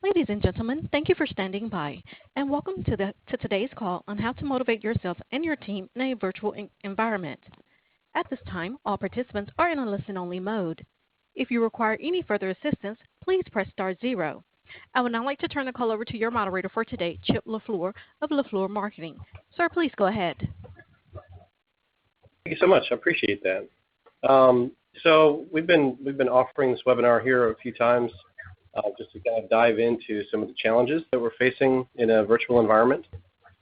Ladies and gentlemen, thank you for standing by, and welcome to today's call on how to motivate yourself and your team in a virtual environment. At this time, all participants are in a listen-only mode. If you require any further assistance, please press star zero. I would now like to turn the call over to your moderator for today, Chip LaFleur of LaFleur Marketing. Sir, please go ahead. Thank you so much. I appreciate that. So we've been offering this webinar here a few times just to kind of dive into some of the challenges that we're facing in a virtual environment.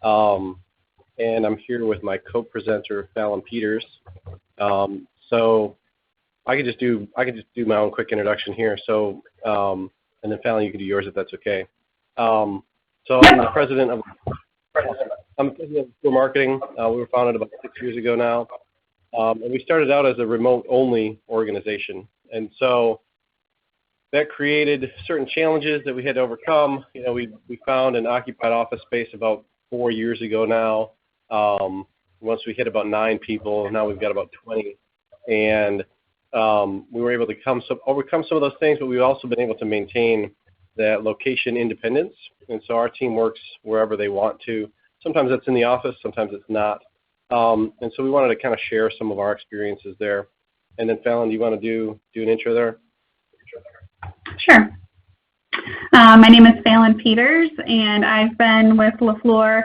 And I'm here with my co-presenter, Fallon Peters. So I could just do my own quick introduction here. So and then Fallon, you can do yours if that's okay. So I'm the president of LaFleur Marketing. We were founded about 6 years ago now. And we started out as a remote-only organization. And so that created certain challenges that we had to overcome. You know, we found an occupied office space about 4 years ago now. Once we hit about 9 people, now we've got about 20. And we were able to overcome some of those things, but we've also been able to maintain that location independence. And so our team works wherever they want to. Sometimes that's in the office, sometimes it's not. And so we wanted to kind of share some of our experiences there. And then Fallon, do you want to do an intro there? Sure. My name is Fallon Peters, and I've been with LaFleur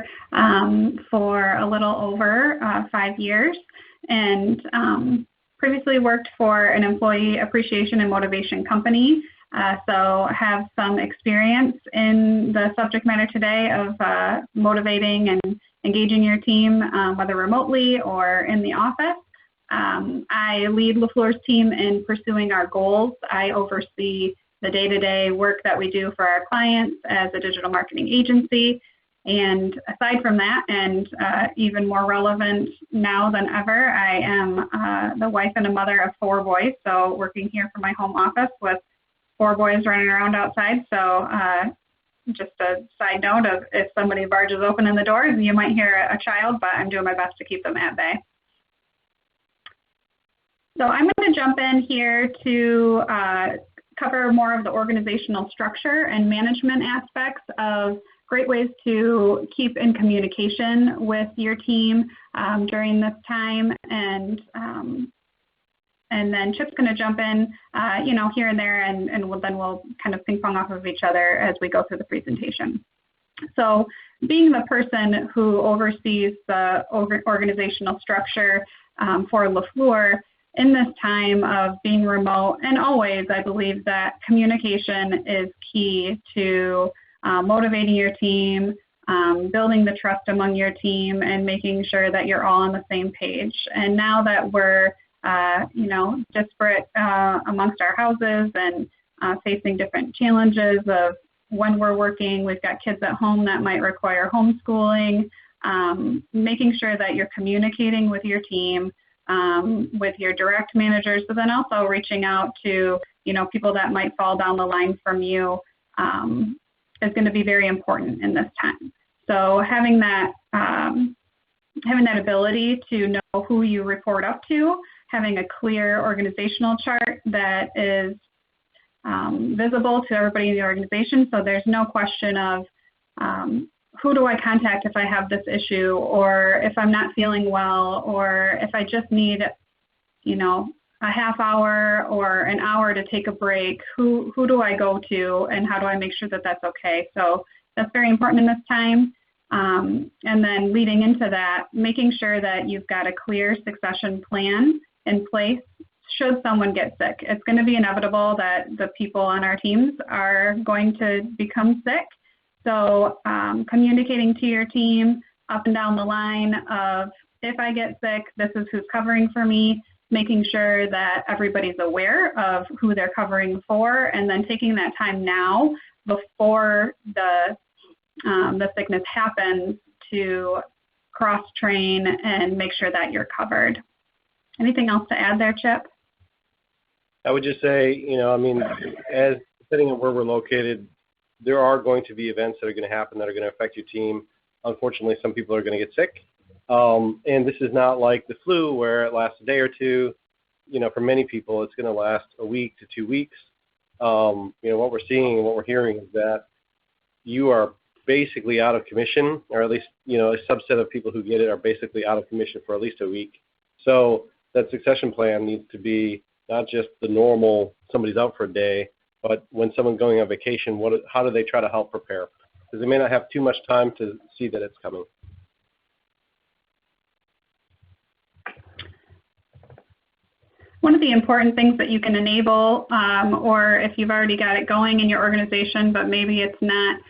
for a little over 5 years, and previously worked for an employee appreciation and motivation company. So have some experience in the subject matter today of motivating and engaging your team, whether remotely or in the office. I lead LaFleur's team in pursuing our goals. I oversee the day-to-day work that we do for our clients as a digital marketing agency. And aside from that, and even more relevant now than ever, I am the wife and a mother of 4 boys, so working here from my home office with 4 boys running around outside. So just a side note of if somebody barges open in the door, you might hear a child, but I'm doing my best to keep them at bay. So I'm going to jump in here to cover more of the organizational structure and management aspects of great ways to keep in communication with your team during this time. And then Chip's going to jump in, here and there, and then we'll kind of ping pong off of each other as we go through the presentation. So being the person who oversees the organizational structure for LaFleur, in this time of being remote, and always, I believe that communication is key to motivating your team, building the trust among your team, and making sure that you're all on the same page. And now that we're disparate amongst our houses and facing different challenges of when we're working, we've got kids at home that might require homeschooling, making sure that you're communicating with your team, with your direct managers, but then also reaching out to, people that might fall down the line from you is going to be very important in this time. So having that ability to know who you report up to, having a clear organizational chart that is visible to everybody in the organization, so there's no question of who do I contact if I have this issue, or if I'm not feeling well, or if I just need, a half hour or an hour to take a break, who do I go to, and how do I make sure that that's okay? So that's very important in this time. And then leading into that, making sure that you've got a clear succession plan in place should someone get sick. It's going to be inevitable that the people on our teams are going to become sick. So communicating to your team up and down the line of, if I get sick, this is who's covering for me, making sure that everybody's aware of who they're covering for, and then taking that time now before the sickness happens to cross-train and make sure that you're covered. Anything else to add there, Chip? I would just say, as depending on where we're located, there are going to be events that are going to happen that are going to affect your team. Unfortunately, some people are going to get sick. And this is not like the flu where it lasts a day or two. For many people, it's going to last a week to 2 weeks. What we're seeing and what we're hearing is that you are basically out of commission, or at least, a subset of people who get it are basically out of commission for at least a week. So that succession plan needs to be not just the normal, somebody's out for a day, but when someone's going on vacation, how do they try to help prepare? Because they may not have too much time to see that it's coming. One of the important things that you can enable, or if you've already got it going in your organization, but maybe it's not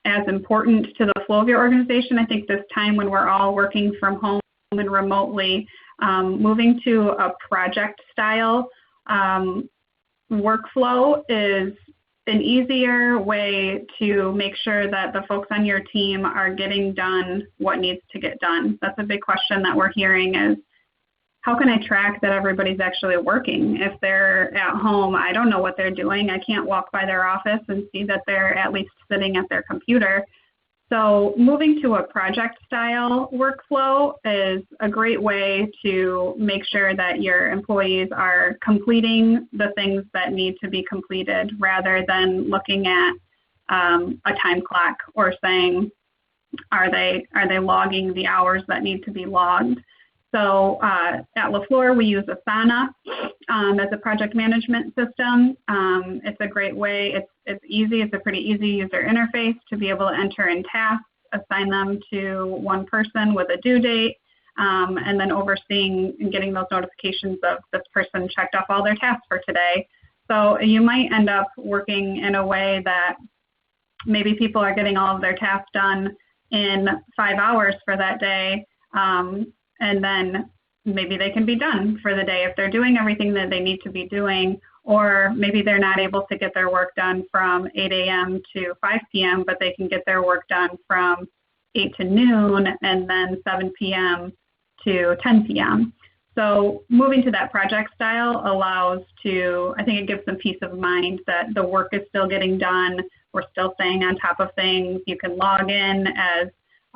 as important to the flow of your organization, I think this time when we're all working from home and remotely, moving to a project style workflow is an easier way to make sure that the folks on your team are getting done what needs to get done. That's a big question that we're hearing is, how can I track that everybody's actually working? If they're at home, I don't know what they're doing. I can't walk by their office and see that they're at least sitting at their computer. So moving to a project style workflow is a great way to make sure that your employees are completing the things that need to be completed rather than looking at a time clock or saying, are they logging the hours that need to be logged? So at LaFleur, we use Asana as a project management system. It's a great way. It's easy. It's a pretty easy user interface to be able to enter in tasks, assign them to one person with a due date, and then overseeing and getting those notifications of this person checked off all their tasks for today. So you might end up working in a way that maybe people are getting all of their tasks done in 5 hours for that day. And then maybe they can be done for the day if they're doing everything that they need to be doing, or maybe they're not able to get their work done from 8 a.m. to 5 p.m., but they can get their work done from 8 to noon and then 7 p.m. to 10 p.m. So moving to that project style allows I think it gives them peace of mind that the work is still getting done. We're still staying on top of things. You can log in as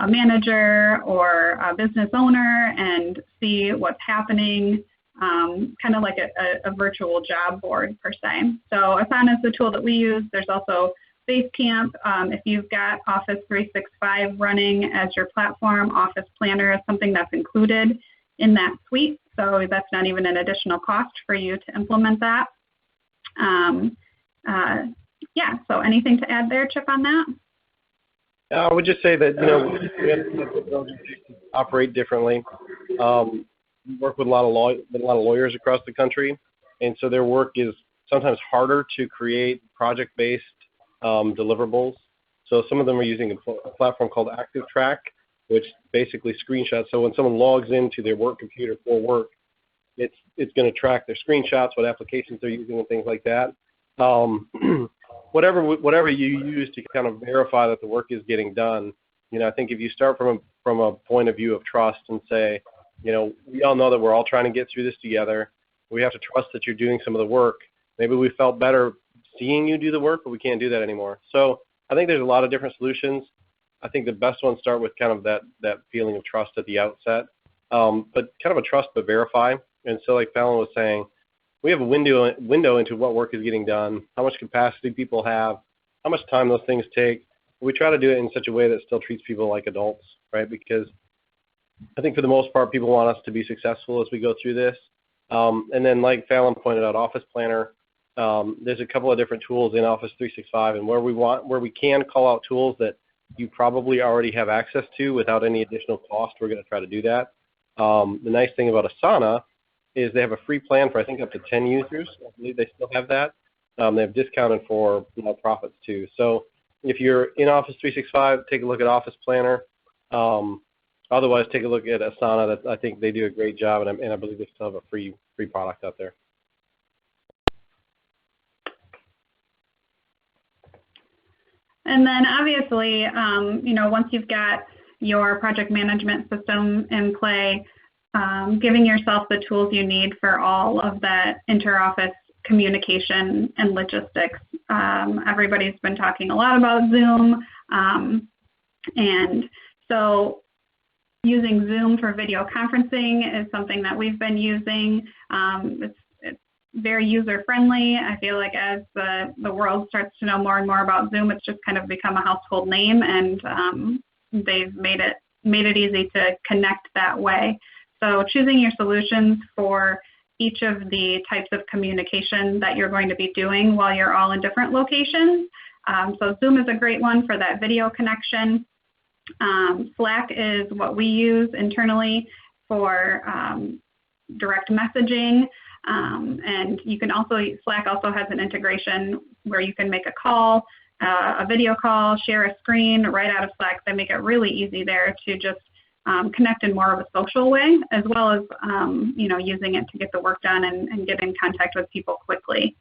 a manager or a business owner and see what's happening, kind of like a virtual job board per se. So Asana is the tool that we use. There's also Basecamp. If you've got Office 365 running as your platform, Office Planner is something that's included in that suite. So that's not even an additional cost for you to implement that. Yeah, so anything to add there, Chip, on that? I would just say that, we have to operate differently. We work with a lot of lawyers across the country, and so their work is sometimes harder to create project-based deliverables. So some of them are using a platform called ActiveTrack, which basically screenshots. So when someone logs into their work computer for work, it's going to track their screenshots, what applications they're using, and things like that. Whatever you use to kind of verify that the work is getting done, I think if you start from a point of view of trust and say, we all know that we're all trying to get through this together. We have to trust that you're doing some of the work. Maybe we felt better seeing you do the work, but we can't do that anymore. So I think there's a lot of different solutions. I think the best ones start with kind of that feeling of trust at the outset, but kind of a trust but verify. And so like Fallon was saying, we have a window into what work is getting done, how much capacity people have, how much time those things take. We try to do it in such a way that still treats people like adults, right? Because I think for the most part, people want us to be successful as we go through this. And then like Fallon pointed out, Office Planner, there's a couple of different tools in Office 365, and where we can call out tools that you probably already have access to without any additional cost, we're going to try to do that. The nice thing about Asana is they have a free plan for I think up to 10 users. I believe they still have that. They have discounted for profits too. So if you're in Office 365, take a look at Office Planner. Otherwise, take a look at Asana. I think they do a great job, and I believe they still have a free product out there. And then obviously, once you've got your project management system in play, giving yourself the tools you need for all of that inter-office communication and logistics. Everybody's been talking a lot about Zoom, and so using Zoom for video conferencing is something that we've been using. It's very user-friendly. I feel like as the world starts to know more and more about Zoom, it's just kind of become a household name, and they've made it easy to connect that way. So choosing your solutions for each of the types of communication that you're going to be doing while you're all in different locations. So Zoom is a great one for that video connection. Slack is what we use internally for direct messaging. And you can also, Slack also has an integration where you can make a call, a video call, share a screen right out of Slack. They make it really easy there to just connect in more of a social way, as well as using it to get the work done and get in contact with people quickly.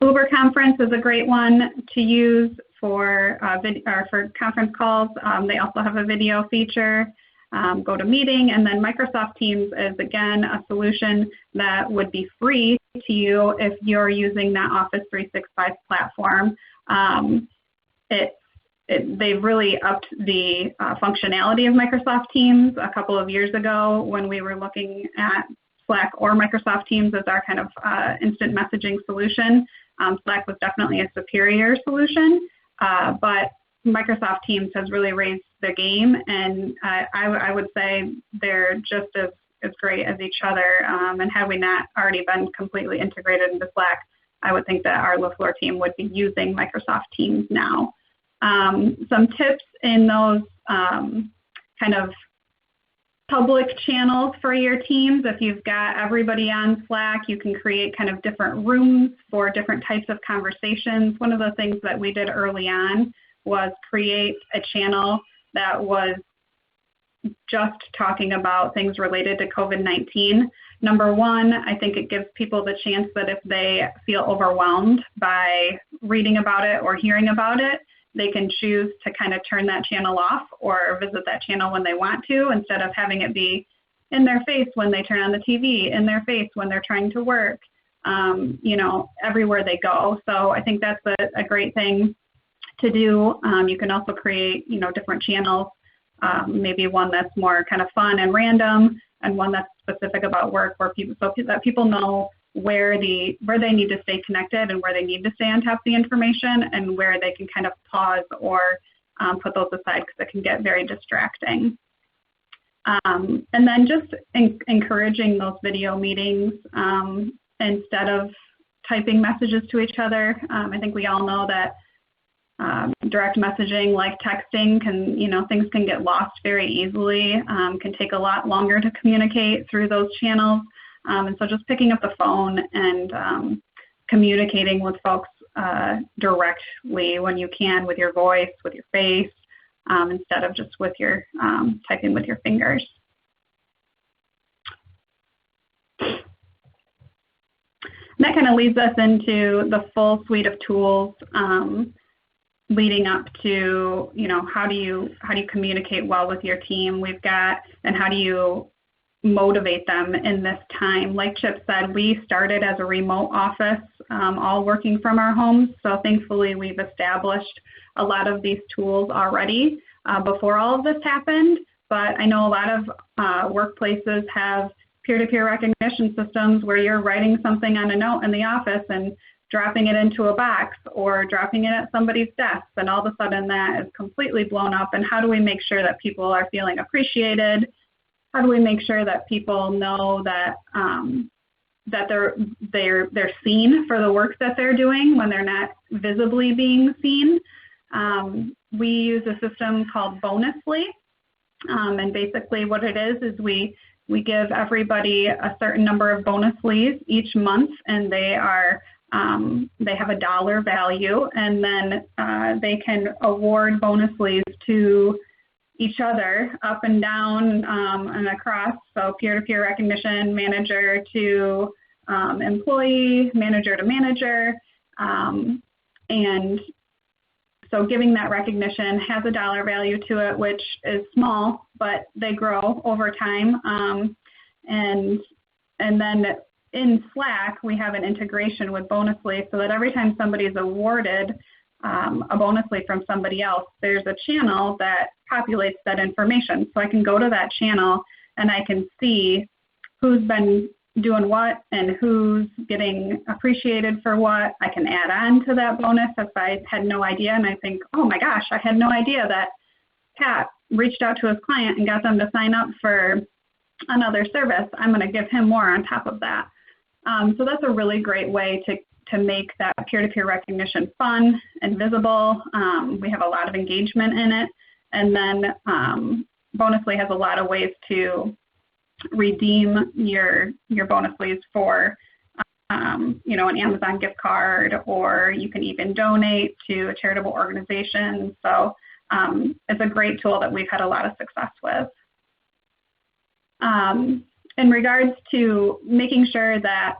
Uber Conference is a great one to use for conference calls. They also have a video feature. GoToMeeting, and then Microsoft Teams is again a solution that would be free to you if you're using that Office 365 platform. They've really upped the functionality of Microsoft Teams. A couple of years ago when we were looking at Slack or Microsoft Teams as our kind of instant messaging solution, Slack was definitely a superior solution, but Microsoft Teams has really raised the game, and I would say they're just as great as each other. And had we not already been completely integrated into Slack, I would think that our LaFleur team would be using Microsoft Teams now. Some tips in those kind of public channels for your teams. If you've got everybody on Slack, you can create kind of different rooms for different types of conversations. One of the things that we did early on was create a channel that was just talking about things related to COVID-19. Number one, I think it gives people the chance that if they feel overwhelmed by reading about it or hearing about it, they can choose to kind of turn that channel off or visit that channel when they want to, instead of having it be in their face when they turn on the TV, in their face when they're trying to work, everywhere they go. So I think that's a great thing to do. You can also create, different channels, maybe one that's more kind of fun and random, and one that's specific about work, so that people know where they need to stay connected and where they need to stay on top of the information, and where they can kind of pause or put those aside, because it can get very distracting. And then just encouraging those video meetings instead of typing messages to each other. I think we all know that direct messaging, like texting, things can get lost very easily, can take a lot longer to communicate through those channels. And so just picking up the phone and communicating with folks directly when you can, with your voice, with your face, instead of just with your typing with your fingers. And that kind of leads us into the full suite of tools leading up to, how do you communicate well with your team? And how do you motivate them in this time? Like Chip said, we started as a remote office, all working from our homes. So thankfully, we've established a lot of these tools already before all of this happened. But I know a lot of workplaces have peer-to-peer recognition systems where you're writing something on a note in the office and dropping it into a box or dropping it at somebody's desk, and all of a sudden that is completely blown up. And how do we make sure that people are feeling appreciated? How do we make sure that people know that that they're seen for the work that they're doing when they're not visibly being seen? We use a system called Bonusly, and basically what it is we give everybody a certain number of Bonuslies each month, and they have a dollar value, and then they can award Bonuslies to each other up and down and across, so peer-to-peer recognition, manager to employee, manager to manager, and so giving that recognition has a dollar value to it, which is small, but they grow over time. And then in Slack, we have an integration with Bonusly, so that every time somebody is awarded a Bonusly from somebody else, there's a channel that populates that information. So I can go to that channel and I can see who's been doing what and who's getting appreciated for what. I can add on to that bonus if I had no idea and I think, oh my gosh, I had no idea that Pat reached out to his client and got them to sign up for another service. I'm going to give him more on top of that. So that's a really great way to make that peer-to-peer recognition fun and visible. We have a lot of engagement in it. And then Bonusly has a lot of ways to redeem your Bonusly for an Amazon gift card, or you can even donate to a charitable organization. So it's a great tool that we've had a lot of success with. In regards to making sure that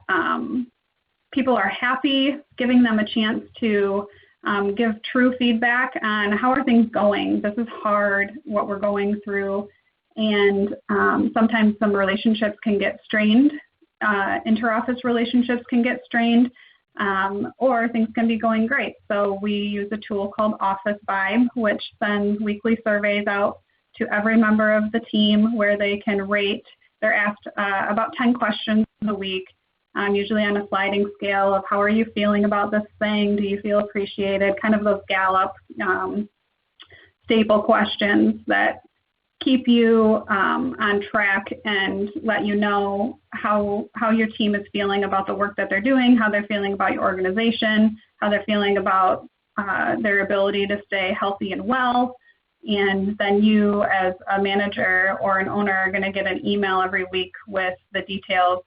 people are happy, giving them a chance to give true feedback on how are things going. This is hard, what we're going through, and sometimes some relationships can get strained. Inter-office relationships can get strained, or things can be going great. So we use a tool called Office Vibe, which sends weekly surveys out to every member of the team where they can rate. They're asked about 10 questions a week, usually on a sliding scale of how are you feeling about this thing? Do you feel appreciated? Kind of those Gallup staple questions that keep you on track and let you know how your team is feeling about the work that they're doing, how they're feeling about your organization, how they're feeling about their ability to stay healthy and well. And then you as a manager or an owner are going to get an email every week with the details,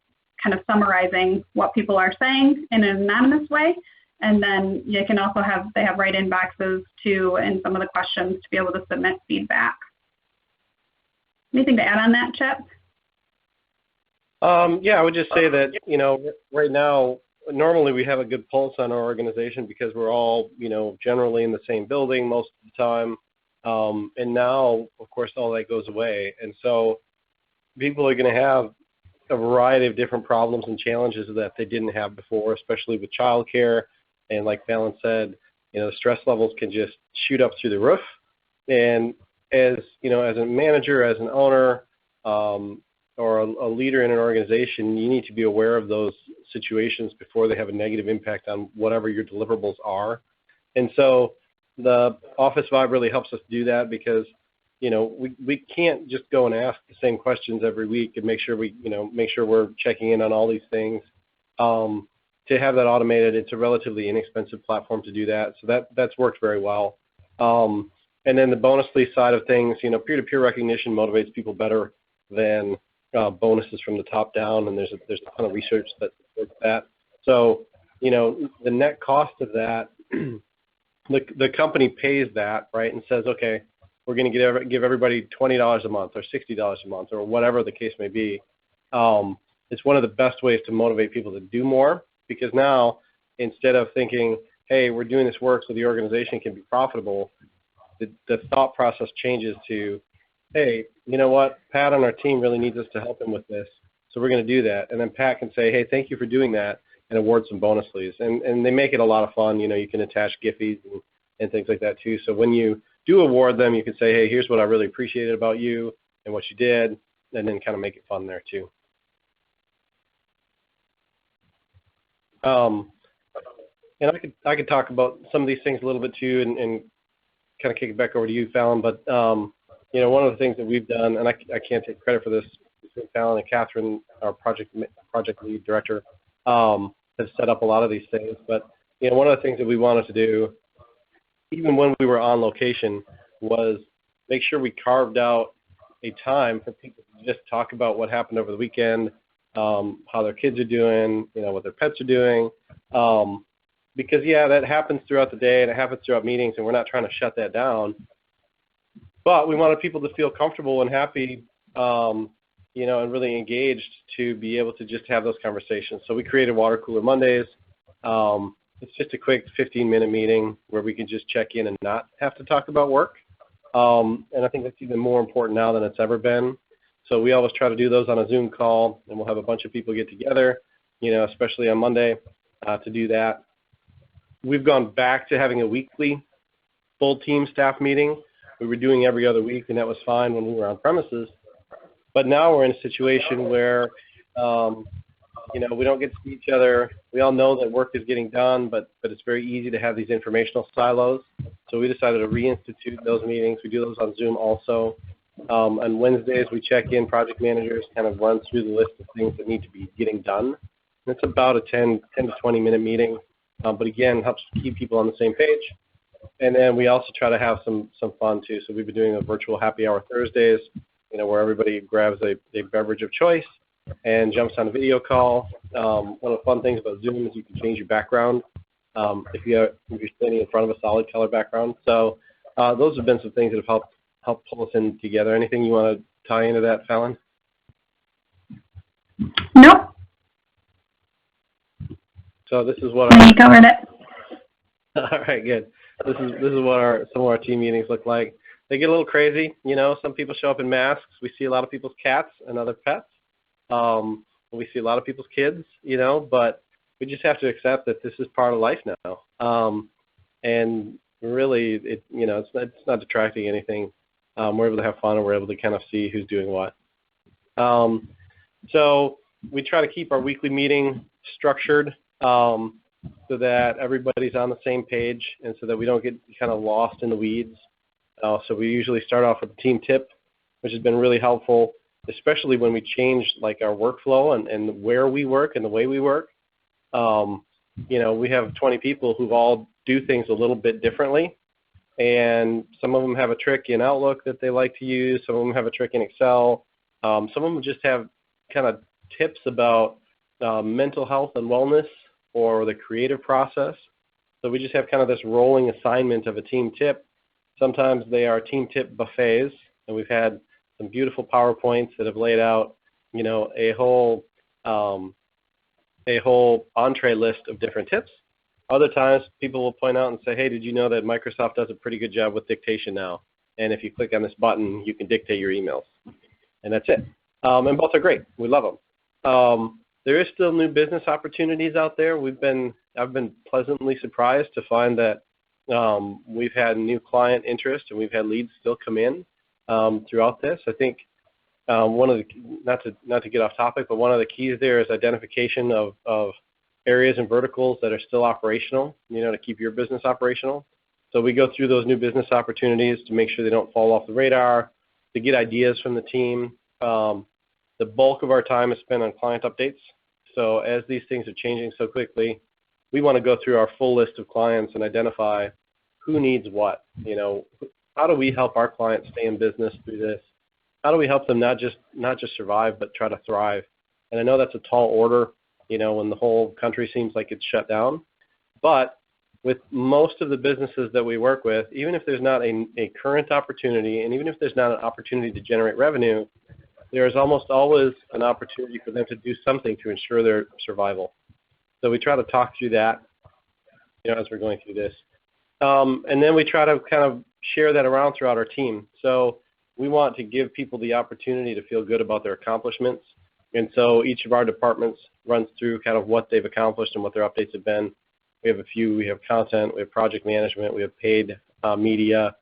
kind of summarizing what people are saying in an anonymous way. And then you can also they have write-in boxes too in some of the questions to be able to submit feedback. Anything to add on that, Chip? Yeah, I would just say that, right now, normally we have a good pulse on our organization because we're all, generally in the same building most of the time. And now, of course, all that goes away. And so people are going to have a variety of different problems and challenges that they didn't have before, especially with childcare. And like Fallon said, the stress levels can just shoot up through the roof. And as a manager, as an owner, or a leader in an organization, you need to be aware of those situations before they have a negative impact on whatever your deliverables are. And so the Office Vibe really helps us do that because, we can't just go and ask the same questions every week and make sure we're checking in on all these things. To have that automated, it's a relatively inexpensive platform to do that. So that's worked very well. And then the Bonusly side of things, peer-to-peer recognition motivates people better than bonuses from the top down, and there's a ton of research that supports that. So, the net cost of that, the company pays that, right, and says, okay, we're going to give everybody $20 a month or $60 a month or whatever the case may be. It's one of the best ways to motivate people to do more because now, instead of thinking, hey, we're doing this work so the organization can be profitable, the thought process changes to, hey, you know what, Pat on our team really needs us to help him with this, so we're going to do that. And then Pat can say, hey, thank you for doing that, and award some Bonuslies. And they make it a lot of fun. You can attach Giphies and things like that too. So when you do award them, you can say, hey, here's what I really appreciated about you and what you did, and then kind of make it fun there too. And I could talk about some of these things a little bit too, and kind of kick it back over to you, Fallon. But one of the things that we've done, and I can't take credit for this, between Fallon and Catherine, our project lead director, have set up a lot of these things. But one of the things that we wanted to do, even when we were on location, was make sure we carved out a time for people to just talk about what happened over the weekend, how their kids are doing, what their pets are doing. Because, that happens throughout the day and it happens throughout meetings, and we're not trying to shut that down. But we wanted people to feel comfortable and happy, and really engaged to be able to just have those conversations. So we created Water Cooler Mondays. It's just a quick 15-minute meeting where we can just check in and not have to talk about work. And I think that's even more important now than it's ever been. So we always try to do those on a Zoom call, and we'll have a bunch of people get together, especially on Monday, to do that. We've gone back to having a weekly full team staff meeting. We were doing every other week, and that was fine when we were on premises. But now we're in a situation where we don't get to see each other. We all know that work is getting done, but it's very easy to have these informational silos. So we decided to reinstitute those meetings. We do those on Zoom also. On Wednesdays, we check in, project managers kind of run through the list of things that need to be getting done. And it's about a 10 to 20-minute meeting, but again, helps keep people on the same page. And then we also try to have some fun too. So we've been doing a virtual happy hour Thursdays, where everybody grabs a beverage of choice and jumps on a video call. One of the fun things about Zoom is you can change your background if you're standing in front of a solid color background. So those have been some things that have helped pull us in together. Anything you want to tie into that, Fallon? Nope. So this is what you covered it. All right, good. This is what some of our team meetings look like. They get a little crazy, Some people show up in masks. We see a lot of people's cats and other pets. We see a lot of people's kids, But we just have to accept that this is part of life now. And really, it's not detracting anything. We're able to have fun, and we're able to kind of see who's doing what. So we try to keep our weekly meeting structured so that everybody's on the same page and so that we don't get kind of lost in the weeds. So we usually start off with a team tip, which has been really helpful, especially when we change like our workflow and where we work and the way we work. We have 20 people who all do things a little bit differently. And some of them have a trick in Outlook that they like to use. Some of them have a trick in Excel. Some of them just have kind of tips about mental health and wellness or the creative process. So we just have kind of this rolling assignment of a team tip. Sometimes they are team tip buffets, and we've had some beautiful PowerPoints that have laid out, a whole entree list of different tips. Other times, people will point out and say, hey, did you know that Microsoft does a pretty good job with dictation now? And if you click on this button, you can dictate your emails. And that's it. And both are great. We love them. There is still new business opportunities out there. I've been pleasantly surprised to find that we've had new client interest and we've had leads still come in throughout this. I think one of the, not to get off topic, but one of the keys there is identification of areas and verticals that are still operational, to keep your business operational. So we go through those new business opportunities to make sure they don't fall off the radar, to get ideas from the team. The bulk of our time is spent on client updates. So as these things are changing so quickly, we want to go through our full list of clients and identify who needs what. How do we help our clients stay in business through this? How do we help them not just survive, but try to thrive? And I know that's a tall order, when the whole country seems like it's shut down. But with most of the businesses that we work with, even if there's not a current opportunity, and even if there's not an opportunity to generate revenue, there is almost always an opportunity for them to do something to ensure their survival. So we try to talk through that, as we're going through this. And then we try to kind of share that around throughout our team. So we want to give people the opportunity to feel good about their accomplishments. And so each of our departments runs through kind of what they've accomplished and what their updates have been. We have a few. We have content. We have project management. We have paid media.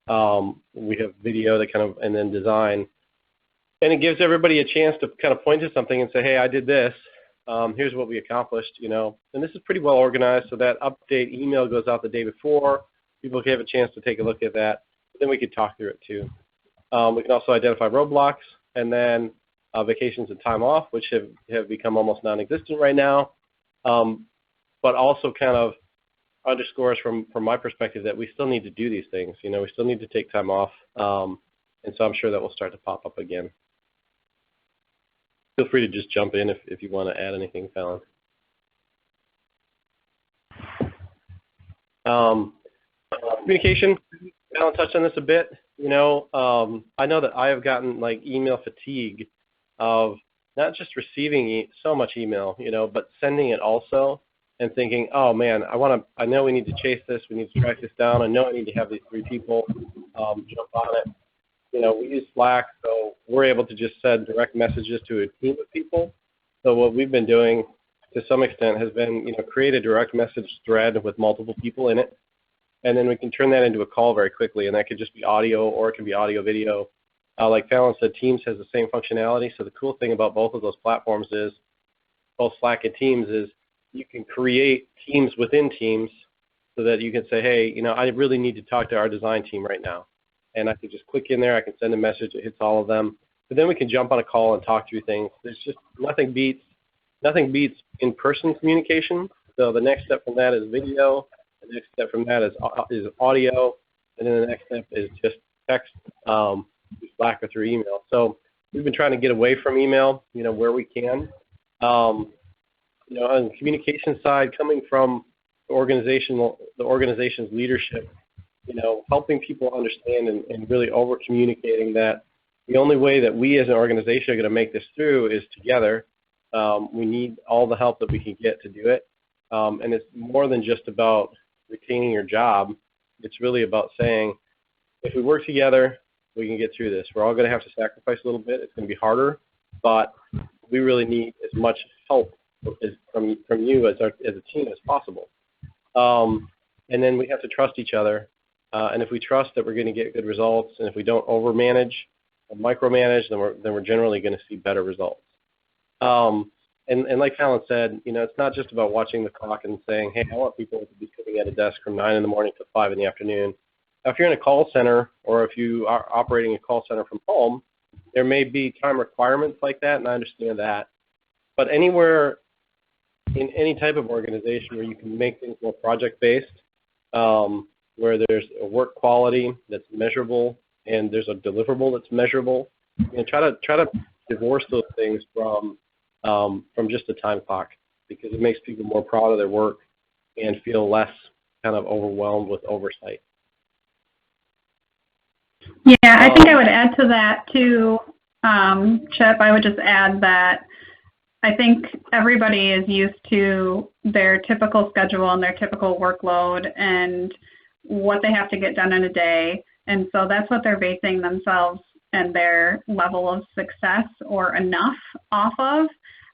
We have video that kind of, and then design. And it gives everybody a chance to kind of point to something and say, hey, I did this. Here's what we accomplished, And this is pretty well organized, so that update email goes out the day before. People can have a chance to take a look at that. But then we could talk through it too. We can also identify roadblocks, and then vacations and time off, which have become almost non-existent right now. But also kind of underscores from my perspective that we still need to do these things. We still need to take time off. And so I'm sure that will start to pop up again. Feel free to just jump in if you want to add anything, Fallon. Communication, Fallon touched on this a bit. I know that I have gotten like email fatigue of not just receiving so much email, but sending it also and thinking, oh man, I know we need to chase this, we need to track this down. I know I need to have these 3 people jump on it. We use Slack, so we're able to just send direct messages to a team of people. So what we've been doing to some extent has been, create a direct message thread with multiple people in it. And then we can turn that into a call very quickly, and that could just be audio or it can be audio-video. Like Fallon said, Teams has the same functionality. So the cool thing about both of those platforms is both Slack and Teams is you can create teams within teams so that you can say, hey, I really need to talk to our design team right now. And I can just click in there. I can send a message. It hits all of them. But then we can jump on a call and talk through things. There's just nothing beats in-person communication. So the next step from that is video. The next step from that is audio. And then the next step is just text, through Slack or through email. So we've been trying to get away from email, where we can. On the communication side, coming from the organization's leadership, helping people understand and really over-communicating that the only way that we as an organization are going to make this through is together. We need all the help that we can get to do it. And it's more than just about retaining your job. It's really about saying, if we work together, we can get through this. We're all going to have to sacrifice a little bit. It's going to be harder, but we really need as much help from you as a team as possible. And then we have to trust each other. And if we trust that we're going to get good results, and if we don't overmanage or micromanage, then we're generally going to see better results. And like Fallon said, it's not just about watching the clock and saying, hey, I want people to be sitting at a desk from 9 in the morning to 5 in the afternoon. Now, if you're in a call center or if you are operating a call center from home, there may be time requirements like that, and I understand that. But anywhere in any type of organization where you can make things more project-based, where there's a work quality that's measurable and there's a deliverable that's measurable, try to divorce those things from just a time clock, because it makes people more proud of their work and feel less kind of overwhelmed with oversight. Yeah, I think I would add to that too, Chip. I would just add that I think everybody is used to their typical schedule and their typical workload and what they have to get done in a day. And so that's what they're basing themselves and their level of success or enough off of.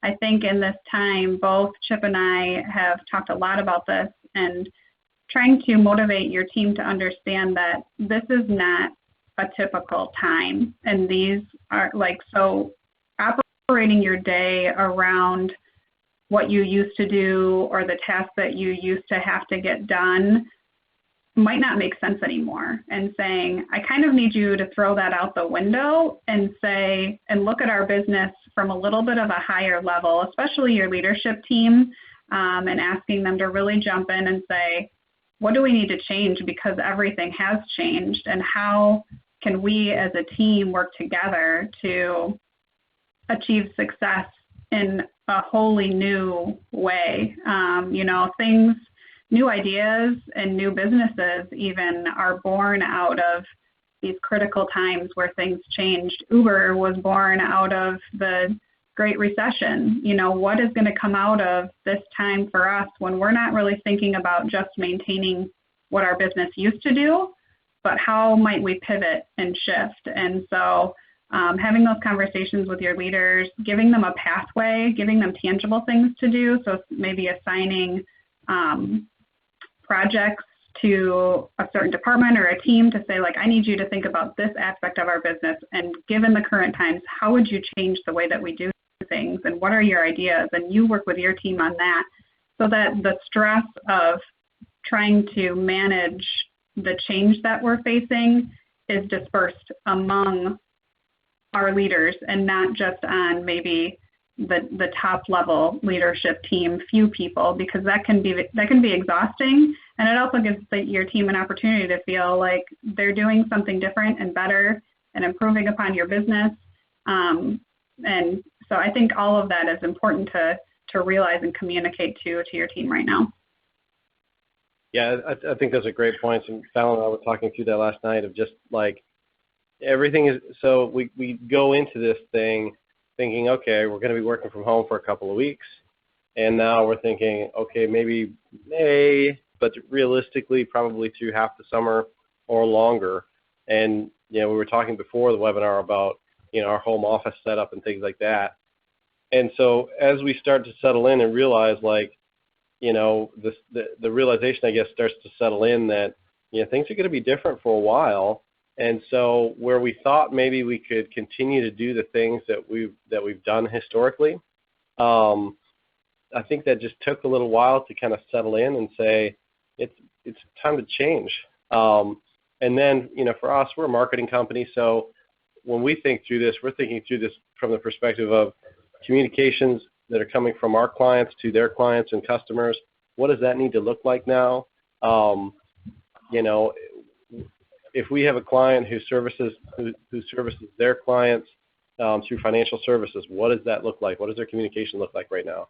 I think in this time, both Chip and I have talked a lot about this and trying to motivate your team to understand that this is not a typical time. And these are so operating your day around what you used to do or the tasks that you used to have to get done might not make sense anymore. And saying, I kind of need you to throw that out the window and say, and look at our business from a little bit of a higher level, especially your leadership team, and asking them to really jump in and say, what do we need to change because everything has changed, and how can we as a team work together to achieve success in a wholly new way? Things, new ideas and new businesses even are born out of these critical times where things changed. Uber was born out of the Great Recession. What is going to come out of this time for us when we're not really thinking about just maintaining what our business used to do, but how might we pivot and shift? And so having those conversations with your leaders, giving them a pathway, giving them tangible things to do. So maybe assigning projects to a certain department or a team to say, I need you to think about this aspect of our business, and given the current times, how would you change the way that we do things, and what are your ideas? And you work with your team on that, so that the stress of trying to manage the change that we're facing is dispersed among our leaders and not just on maybe the top level leadership team, few people, because that can be exhausting, and it also gives your team an opportunity to feel like they're doing something different and better and improving upon your business. And so I think all of that is important to realize and communicate to your team right now. Yeah, I think those are great points, and Fallon and I were talking through that last night of just everything is, so we go into this thing thinking, okay, we're going to be working from home for a couple of weeks, and now we're thinking, okay, maybe May, but realistically probably through half the summer or longer. And we were talking before the webinar about our home office setup and things like that. And so as we start to settle in and realize the realization, I guess, starts to settle in that things are going to be different for a while. And so where we thought maybe we could continue to do the things that we've done historically, I think that just took a little while to kind of settle in and say, it's time to change. And then, for us, we're a marketing company, so when we think through this, we're thinking through this from the perspective of communications that are coming from our clients to their clients and customers. What does that need to look like now? If we have a client who services their clients through financial services, what does that look like? What does their communication look like right now?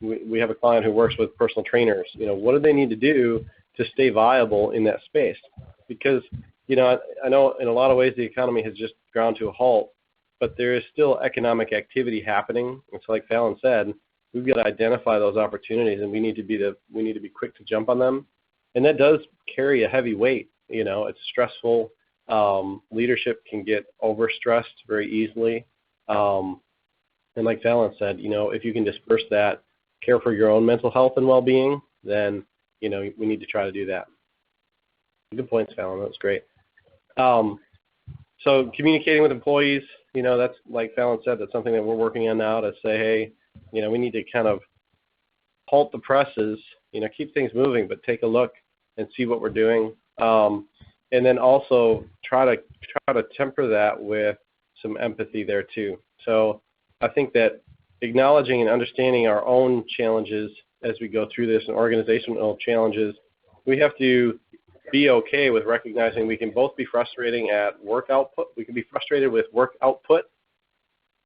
We have a client who works with personal trainers. What do they need to do to stay viable in that space? Because, I know in a lot of ways the economy has just ground to a halt, but there is still economic activity happening. It's like Fallon said, we've got to identify those opportunities, and we need to be quick to jump on them. And that does carry a heavy weight. It's stressful. Leadership can get overstressed very easily. And like Fallon said, if you can disperse that, care for your own mental health and well-being, then, we need to try to do that. Good points, Fallon. That was great. So communicating with employees, that's like Fallon said, that's something that we're working on now to say, hey, we need to kind of halt the presses, keep things moving, but take a look and see what we're doing. And then also try to temper that with some empathy there too. So I think that acknowledging and understanding our own challenges as we go through this and organizational challenges, we have to be okay with recognizing we can both be frustrating at work output. We can be frustrated with work output,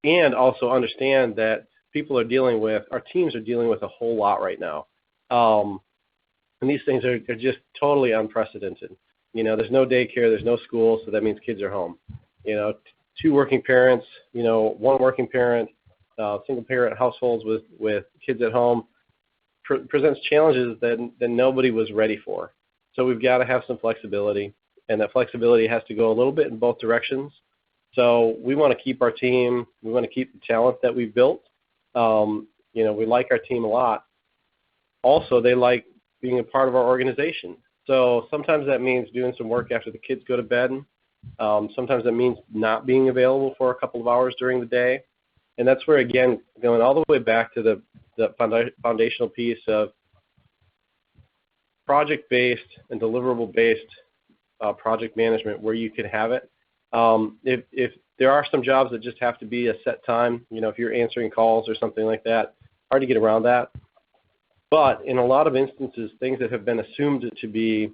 and also understand that our teams are dealing with a whole lot right now. And these things are just totally unprecedented. There's no daycare, there's no school, so that means kids are home. Two working parents, one working parent, single parent households with kids at home presents challenges that nobody was ready for. So we've got to have some flexibility, and that flexibility has to go a little bit in both directions. So we want to keep our team, we want to keep the talent that we've built. We like our team a lot. Also, they like being a part of our organization. So sometimes that means doing some work after the kids go to bed. Sometimes that means not being available for a couple of hours during the day. And that's where, again, going all the way back to the foundational piece of project-based and deliverable-based project management, where you could have it. If there are some jobs that just have to be a set time, if you're answering calls or something like that, hard to get around that. But in a lot of instances, things that have been assumed to be,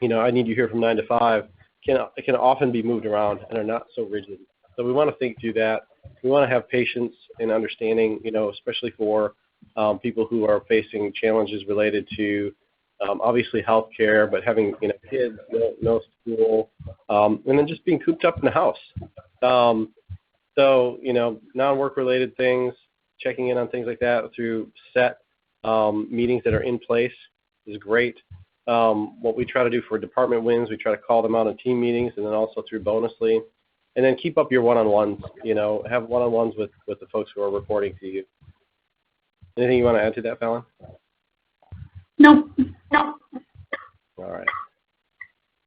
I need you here from 9 to 5, can often be moved around and are not so rigid. So we want to think through that. We want to have patience and understanding, especially for people who are facing challenges related to obviously healthcare, but having kids, no school, and then just being cooped up in the house. So non-work related things, checking in on things like that through set meetings that are in place is great. What we try to do for department wins, we try to call them out in team meetings, and then also through Bonusly. And then keep up your one-on-ones, have one-on-ones with the folks who are reporting to you. Anything you want to add to that, Fallon? No. All right.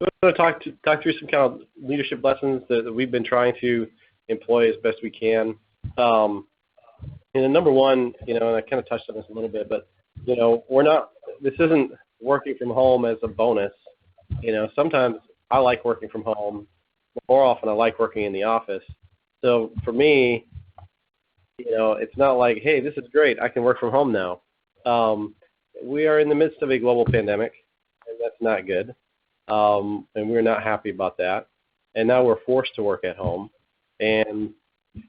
So I'm going to talk through some kind of leadership lessons that we've been trying to employ as best we can. And then number one, and I kind of touched on this a little bit, but, this isn't working from home as a bonus. Sometimes I like working from home. More often I like working in the office. So for me, it's not like, hey, this is great, I can work from home now. We are in the midst of a global pandemic, and that's not good. And we're not happy about that. And now we're forced to work at home. And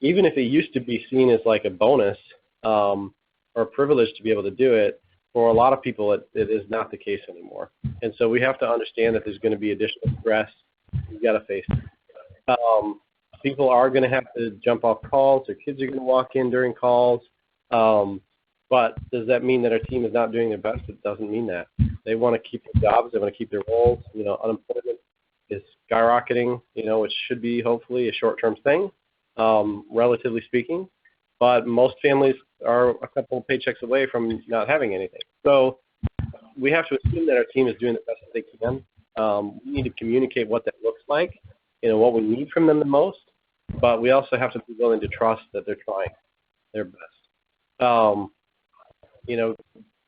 even if it used to be seen as like a bonus or a privilege to be able to do it, for a lot of people it is not the case anymore. And so we have to understand that there's going to be additional stress. We've got to face it. People are going to have to jump off calls. Their kids are going to walk in during calls. But does that mean that our team is not doing their best? It doesn't mean that. They want to keep their jobs. They want to keep their roles. Unemployment is skyrocketing, which should be hopefully a short-term thing, relatively speaking. But most families are a couple of paychecks away from not having anything. So we have to assume that our team is doing the best that they can. We need to communicate what that looks like, what we need from them the most. But we also have to be willing to trust that they're trying their best.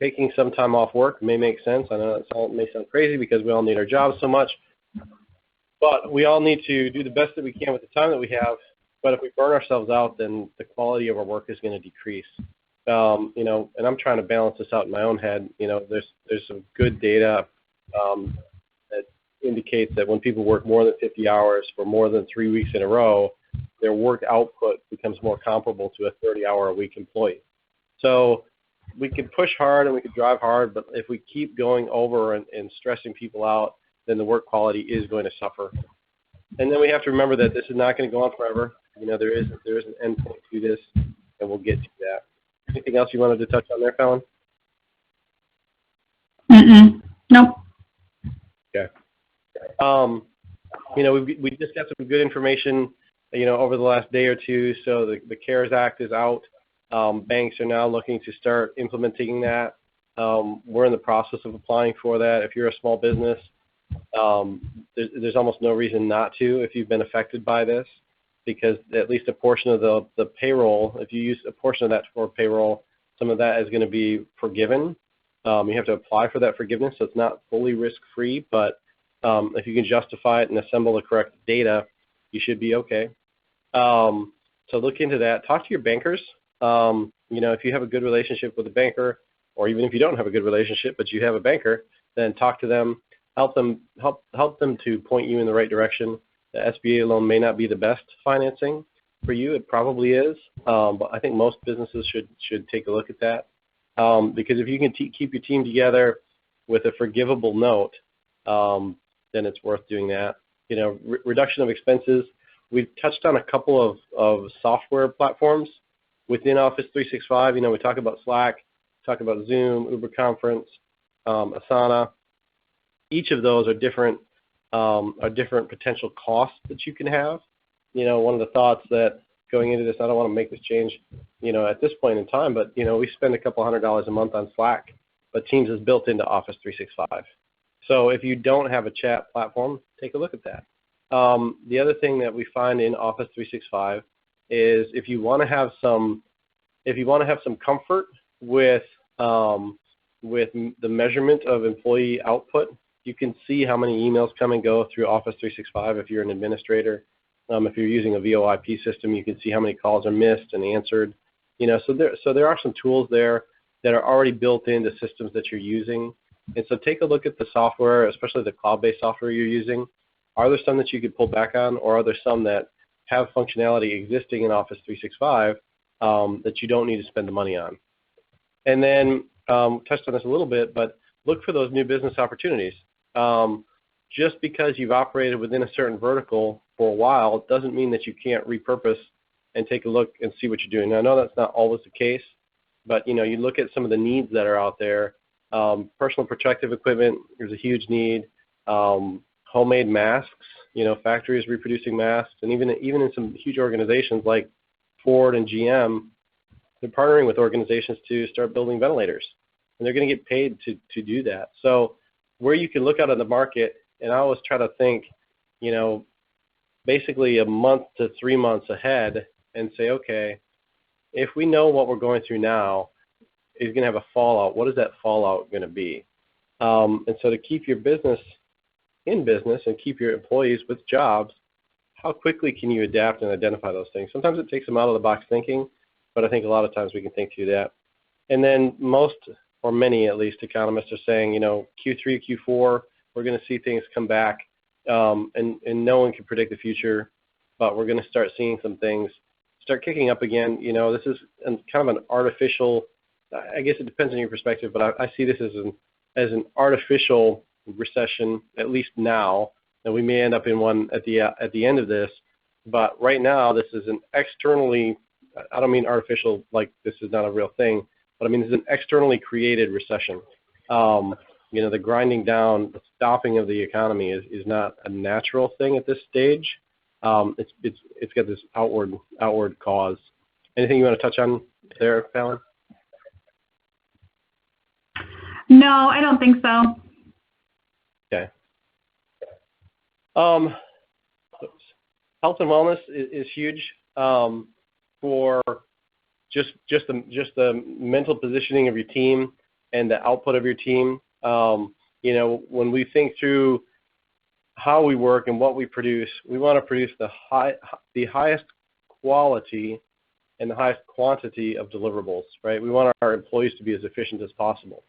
taking some time off work may make sense. I know that may sound crazy because we all need our jobs so much, but we all need to do the best that we can with the time that we have. But if we burn ourselves out, then the quality of our work is going to decrease. And I'm trying to balance this out in my own head. There's some good data that indicates that when people work more than 50 hours for more than 3 weeks in a row, their work output becomes more comparable to a 30-hour-a-week employee. So we can push hard and we can drive hard, but if we keep going over and stressing people out, then the work quality is going to suffer. And then we have to remember that this is not going to go on forever. There is an end point to this, and we'll get to that. Anything else you wanted to touch on there, Fallon? Nope. Okay. We just got some good information, over the last day or two. So the CARES Act is out. Banks are now looking to start implementing that. We're in the process of applying for that. If you're a small business, there's almost no reason not to if you've been affected by this, because at least a portion of the payroll, if you use a portion of that for payroll, some of that is going to be forgiven. You have to apply for that forgiveness, so it's not fully risk-free, but if you can justify it and assemble the correct data, you should be okay. So look into that. Talk to your bankers. If you have a good relationship with a banker, or even if you don't have a good relationship but you have a banker, then talk to them. Help them to point you in the right direction. The SBA loan may not be the best financing for you. It probably is, but I think most businesses should take a look at that, because if you can keep your team together with a forgivable note, then it's worth doing that. Reduction of expenses. We've touched on a couple of software platforms within Office 365. We talk about Slack, talk about Zoom, Uber Conference, Asana. Each of those are different potential costs that you can have. One of the thoughts that going into this, I don't want to make this change, at this point in time, but, we spend a couple $100 a month on Slack, but Teams is built into Office 365. So if you don't have a chat platform, take a look at that. The other thing that we find in Office 365 is if you want to have some comfort with the measurement of employee output, you can see how many emails come and go through Office 365 if you're an administrator. If you're using a VoIP system, you can see how many calls are missed and answered. So there are some tools there that are already built into systems that you're using. And so take a look at the software, especially the cloud-based software you're using. Are there some that you could pull back on, or are there some that have functionality existing in Office 365 that you don't need to spend the money on? And then touched on this a little bit, but look for those new business opportunities. Just because you've operated within a certain vertical for a while doesn't mean that you can't repurpose and take a look and see what you're doing. Now, I know that's not always the case, but you look at some of the needs that are out there. Personal protective equipment, there's a huge need. Homemade masks, factories reproducing masks, and even in some huge organizations like Ford and GM, they're partnering with organizations to start building ventilators, and they're going to get paid to do that. So where you can look out in the market, and I always try to think, basically a month to 3 months ahead and say, okay, if we know what we're going through now is going to have a fallout, what is that fallout going to be? And so to keep your business in business and keep your employees with jobs, how quickly can you adapt and identify those things? Sometimes it takes them out of the box thinking, but I think a lot of times we can think through that. And then most, or many at least, economists are saying, Q3, Q4, we're going to see things come back, and no one can predict the future, but we're going to start seeing some things start kicking up again. This is kind of an artificial, I guess it depends on your perspective, but I see this as an artificial recession, at least now, and we may end up in one at the end of this. But right now, this is an externally, I don't mean artificial, like this is not a real thing, but I mean this is an externally created recession. The grinding down, the stopping of the economy is not a natural thing at this stage. It's got this outward cause. Anything you want to touch on there, Fallon? No, I don't think so. Okay. Health and wellness is huge for just the mental positioning of your team and the output of your team. When we think through how we work and what we produce, we want to produce the highest quality and the highest quantity of deliverables, right? We want our employees to be as efficient as possible.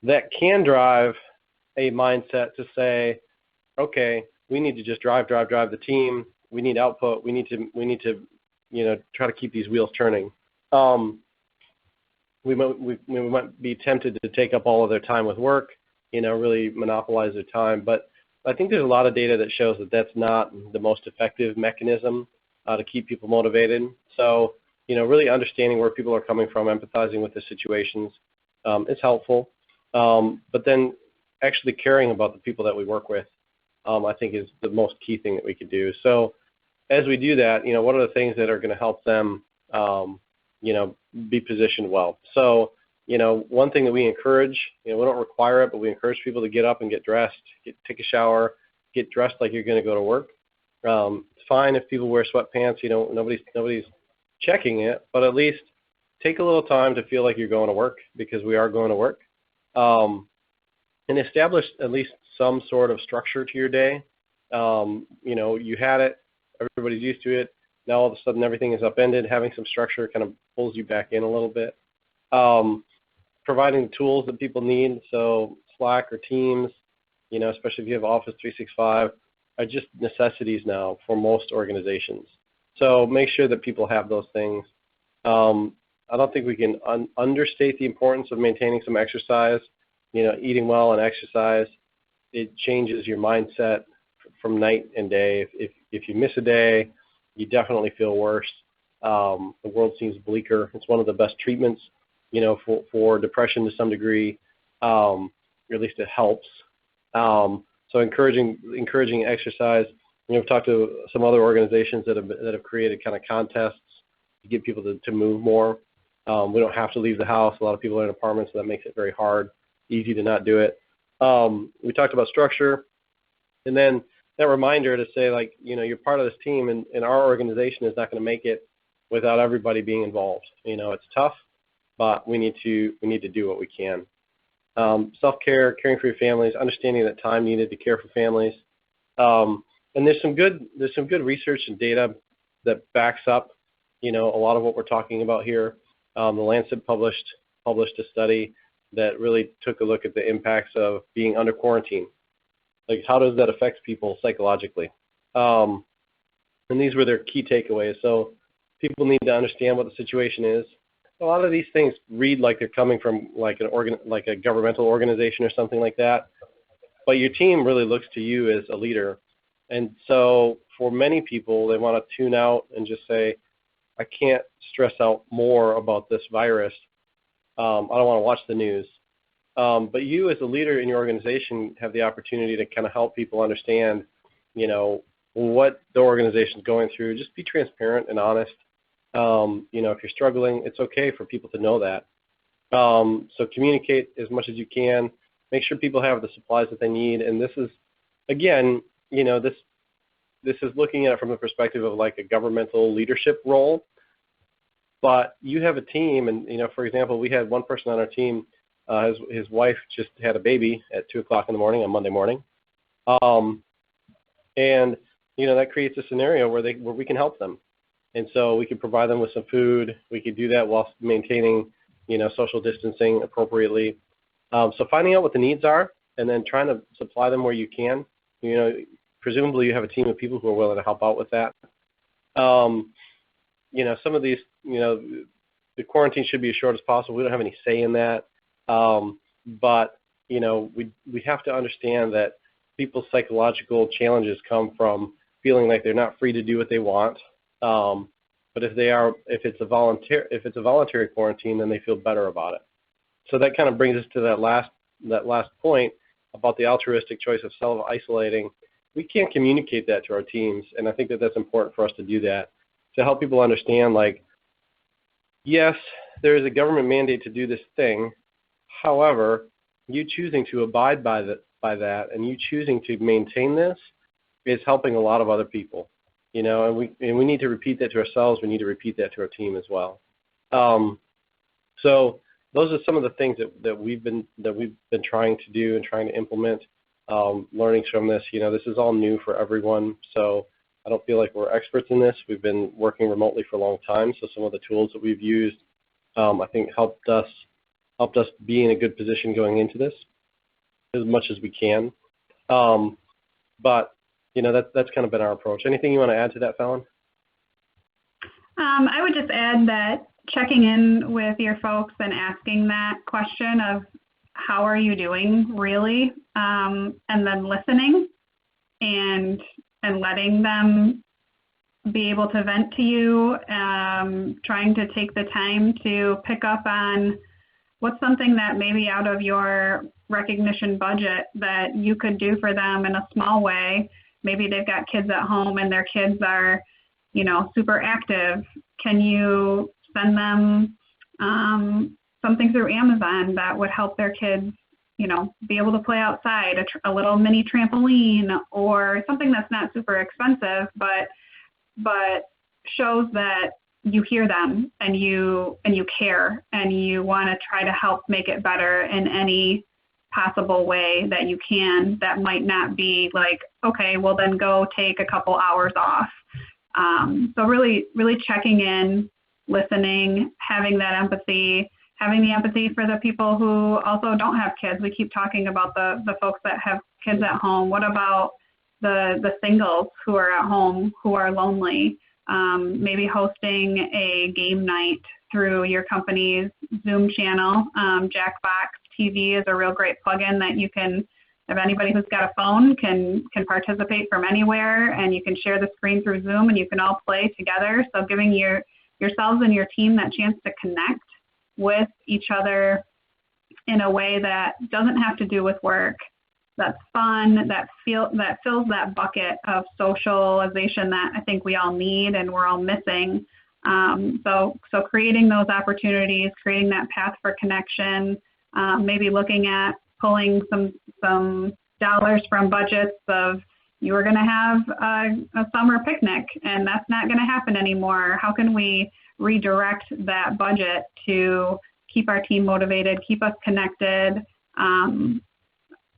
That can drive a mindset to say, okay, we need to just drive the team. We need output. We need to try to keep these wheels turning. We might be tempted to take up all of their time with work, really monopolize their time. But I think there's a lot of data that shows that that's not the most effective mechanism to keep people motivated. So, really understanding where people are coming from, empathizing with the situations is helpful. But then actually caring about the people that we work with, I think is the most key thing that we could do. So as we do that, what are the things that are going to help them, be positioned well? So, one thing that we encourage, we don't require it, but we encourage people to get up and get dressed, take a shower, get dressed like you're going to go to work. It's fine if people wear sweatpants, nobody's checking it, but at least take a little time to feel like you're going to work, because we are going to work. And establish at least some sort of structure to your day. You had it, everybody's used to it. Now all of a sudden everything is upended. Having some structure kind of pulls you back in a little bit. Providing the tools that people need, so Slack or Teams, especially if you have Office 365, are just necessities now for most organizations. So make sure that people have those things. I don't think we can understate the importance of maintaining some exercise. Eating well and exercise, it changes your mindset from night and day. If you miss a day, you definitely feel worse. The world seems bleaker. It's one of the best treatments, for depression to some degree, or at least it helps. So encouraging exercise. We've talked to some other organizations that have created kind of contests to get people to move more. We don't have to leave the house. A lot of people are in apartments, so that makes it very hard. Easy to not do it. We talked about structure, and then that reminder to say, you're part of this team, and our organization is not going to make it without everybody being involved. It's tough, but we need to do what we can. Self-care, caring for your families, understanding that time needed to care for families, and there's some good research and data that backs up, a lot of what we're talking about here. The Lancet published a study that really took a look at the impacts of being under quarantine. Like, how does that affect people psychologically? And these were their key takeaways. So people need to understand what the situation is. A lot of these things read like they're coming from like a governmental organization or something like that. But your team really looks to you as a leader. And so for many people, they want to tune out and just say, I can't stress out more about this virus. I don't want to watch the news. But you as a leader in your organization have the opportunity to kind of help people understand, what the organization is going through. Just be transparent and honest. If you're struggling, it's okay for people to know that. So communicate as much as you can. Make sure people have the supplies that they need. And this is, again, this is looking at it from the perspective of like a governmental leadership role. But you have a team, and for example, we had one person on our team. His wife just had a baby at 2:00 in the morning on Monday morning, and that creates a scenario where we can help them, and so we can provide them with some food. We could do that while maintaining social distancing appropriately. So finding out what the needs are, and then trying to supply them where you can. Presumably you have a team of people who are willing to help out with that. Some of these, the quarantine should be as short as possible. We don't have any say in that. But we have to understand that people's psychological challenges come from feeling like they're not free to do what they want. But if it's a voluntary quarantine, then they feel better about it. So that kind of brings us to that last point about the altruistic choice of self-isolating. We can't communicate that to our teams, and I think that that's important for us to do that, to help people understand, like, yes, there is a government mandate to do this thing. However, you choosing to abide by that and you choosing to maintain this is helping a lot of other people, and we need to repeat that to ourselves. We need to repeat that to our team as well. So those are some of the things that we've been trying to do and trying to implement. Learnings from this, this is all new for everyone. So I don't feel like we're experts in this. We've been working remotely for a long time. So some of the tools that we've used, I think helped us be in a good position going into this as much as we can. But that's kind of been our approach. Anything you want to add to that, Fallon? I would just add that checking in with your folks and asking that question of how are you doing really, and then listening and letting them be able to vent to you, trying to take the time to pick up on what's something that maybe out of your recognition budget that you could do for them in a small way. Maybe they've got kids at home and their kids are, super active. Can you send them something through Amazon that would help their kids, be able to play outside, a little mini trampoline or something that's not super expensive, but shows that you hear them and you care and you want to try to help make it better in any possible way that you can. That might not be like, okay, well then go take a couple hours off. So really, really checking in, listening, having that empathy, having the empathy for the people who also don't have kids. We keep talking about the folks that have kids at home. What about the singles who are at home, who are lonely? Maybe hosting a game night through your company's Zoom channel. Jackbox TV is a real great plugin that you can, if anybody who's got a phone can participate from anywhere, and you can share the screen through Zoom and you can all play together. So giving yourselves and your team that chance to connect with each other in a way that doesn't have to do with work, that's fun, that fills that bucket of socialization that I think we all need and we're all missing. So creating those opportunities, creating that path for connection, maybe looking at pulling some dollars from budgets of, you were going to have a summer picnic and that's not going to happen anymore. How can we redirect that budget to keep our team motivated, keep us connected?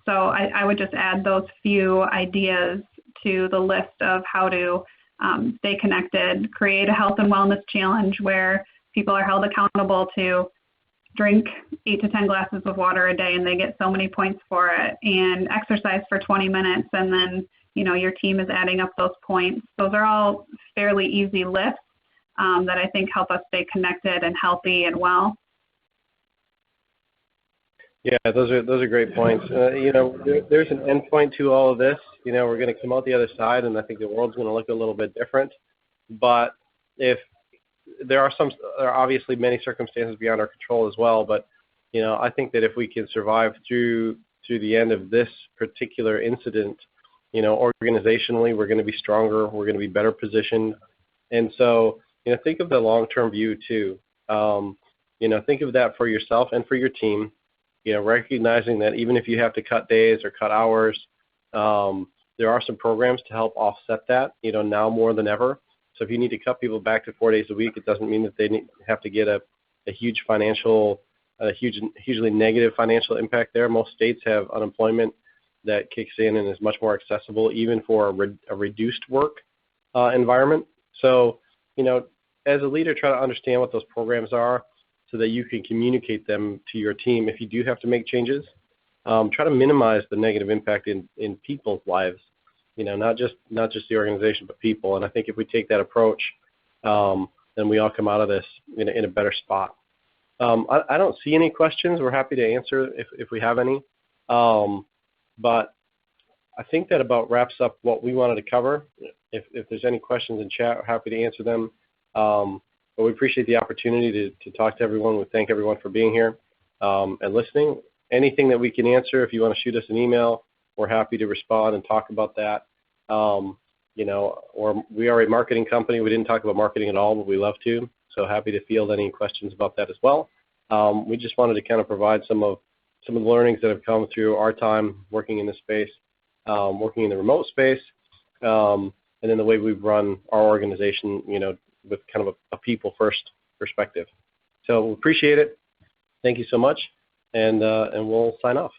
So I would just add those few ideas to the list of how to stay connected, create a health and wellness challenge where people are held accountable to drink 8 to 10 glasses of water a day and they get so many points for it, and exercise for 20 minutes and then your team is adding up those points. Those are all fairly easy lifts that I think help us stay connected and healthy and well. Yeah, those are great points. There's an end point to all of this. We're going to come out the other side, and I think the world's going to look a little bit different. But if there are obviously many circumstances beyond our control as well. But I think that if we can survive through the end of this particular incident, organizationally, we're going to be stronger. We're going to be better positioned. And so, think of the long-term view too. Think of that for yourself and for your team. Recognizing that even if you have to cut days or cut hours, there are some programs to help offset that, now more than ever. So if you need to cut people back to 4 days a week, it doesn't mean that they have to get a hugely negative financial impact there. Most states have unemployment that kicks in and is much more accessible even for a reduced work environment. So, as a leader, try to understand what those programs are so that you can communicate them to your team if you do have to make changes. Try to minimize the negative impact in people's lives, not just the organization, but people. And I think if we take that approach, then we all come out of this in a better spot. I don't see any questions. We're happy to answer if we have any. But I think that about wraps up what we wanted to cover. If there's any questions in chat, we're happy to answer them. But we appreciate the opportunity to talk to everyone. We thank everyone for being here and listening. Anything that we can answer, if you want to shoot us an email, we're happy to respond and talk about that. Or we are a marketing company. We didn't talk about marketing at all, but we love to. So happy to field any questions about that as well. We just wanted to kind of provide some of the learnings that have come through our time working in this space, working in the remote space, and then the way we've run our organization, with kind of a people-first perspective. So we appreciate it. Thank you so much, and we'll sign off.